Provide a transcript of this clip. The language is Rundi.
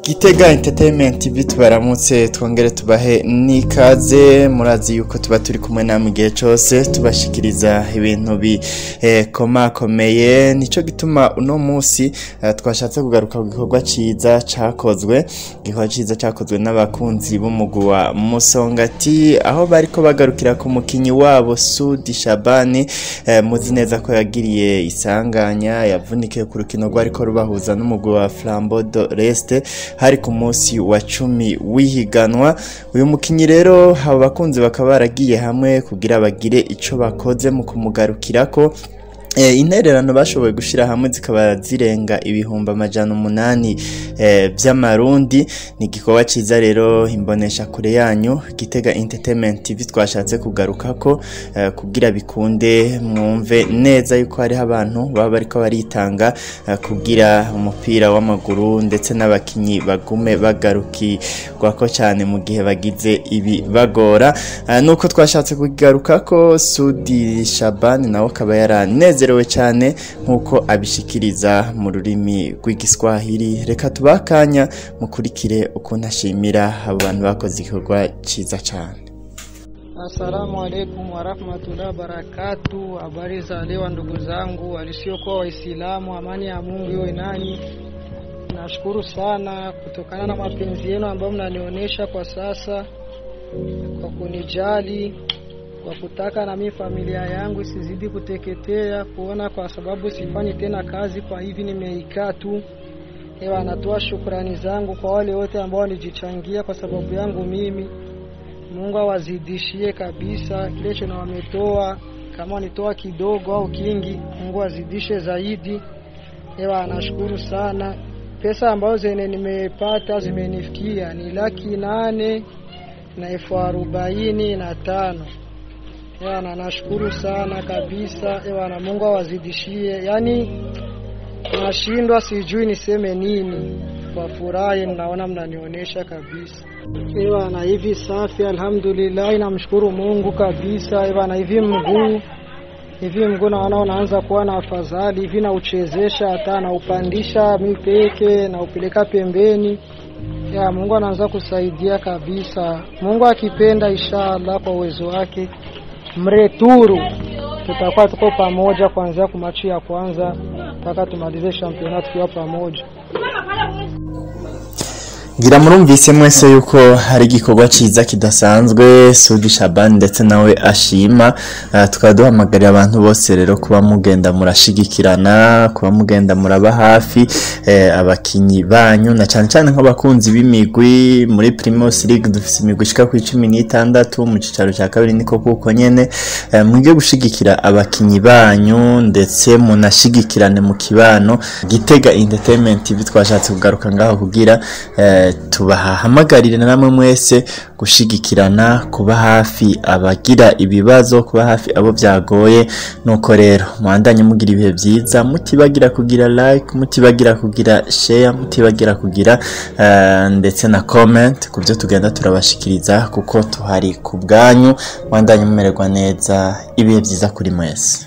Gitega Entertainment TV tubaramutse twongere tubahe nikaze murazi yuko tuba turi kumwe namwe igihe cyose tubashikiriza ibintu bikomakomeye nico gituma uno munsi twashatse kugaruka ku gikorwa ciza cakozwe n'abakunzi b'umugwi wa Musongati aho bariko bagarukira ku mukinyi wabo Sudi Shabani muzi neza ko yagiriye isanganya yavunikiye ku rukino rwariko rubahuza n'umugwi wa Flambeau de l'Est hari ku munsi wa 10 wihiganwa uyu mukinyi rero abo bakunzi bakaba baragiye hamwe kugira bagire ico bakoze mu kumugarukirako intererano bashoboye gushira hamwe zikaba zirenga ibihumbi 800 by'amarundi ni gikorwa ciza rero imbonesha kure yanyu Gitega Entertainment TV twashatse kugarukako kugira bikunde mwumve neza yuko hari abantu baba bariko baritanga kugira umupira w'amaguru ndetse n'abakinyi bagume bagarukirwako cyane mu gihe bagize ibi bagora nuko twashatse kugarukako Sudi Shabani nawe akaba yaraneze cyane nkuko abishikiriza mu rurimi rw'igiswahili reka tubakanya mukurikire ukuntu ashimira abo bantu bakoze igikorwa ciza cyane. Assalamu alaikum wa rahmatullahi wa barakatuh. Habari za leo ndugu zangu walisiokuwa Waislamu, amani ya Mungu iwe nanyi. Nashukuru sana kutokana na mapenzi yenu ambayo mnanionyesha kwa sasa, kwa kunijali, kwa kutaka na mimi familia yangu isizidi kuteketea, kuona kwa sababu sifanyi tena kazi kwa hivi nimeikaa tu. Natoa shukrani zangu kwa wale wote ambao walijichangia kwa sababu yangu mimi. Mungu awazidishie kabisa kile chono wametoa, kama wanitoa kidogo au kingi, Mungu azidishe zaidi. Nashukuru sana. Pesa ambazo zene nimepata zimenifikia ni 845,000. Nashukuru sana kabisa. Na Mungu awazidishie. Yani nashindwa sijui niseme nini. Kwa furaha ninaona mnanionyesha kabisa. Na hivi safi alhamdulillah, namshukuru Mungu kabisa. Na hivi mguu naona unaanza kuwa na afadhali hivi, na uchezesha hata na upandisha mipeke na upeleka pembeni. Mungu anaanza kusaidia kabisa. Mungu akipenda inshallah kwa uwezo wake mreturu tutakuwa tuko pamoja kuanzia kumachi ya kwanza mpaka tumalize championnat tukiwa pamoja. Ngira murumvise mwese yuko hari igikorwa ciza kidasanzwe Sudi Shabani ndetse nawe ashima tukaduhamagarira abantu bose rero kuba mugenda murashigikirana, kuba mugenda muraba hafi abakinyi banyu na cyane cyane nk'abakunzi b'imigwi muri Primus League dufise imigwi ishika ku 16 mu cicaro cya kabiri niko kuko nyene mwige gushigikira abakinyi banyu ndetse munashigikirane mu kibano. Gitega Entertainment TV twashatse kugaruka ngaho kugira tubahamagarire namwe mwese gushigikirana, kuba hafi abagira ibibazo, kuba hafi abo byagoye. Nuko rero mwandanye mugira ibihe byiza, mutibagira kugira like, mutibagira kugira share, mutibagira kugira ndetse na comment kubyo tugenda turabashikiriza kuko tuhari ku bwanyu. Mwandanye mumererwa neza, ibihe byiza kuri mwese.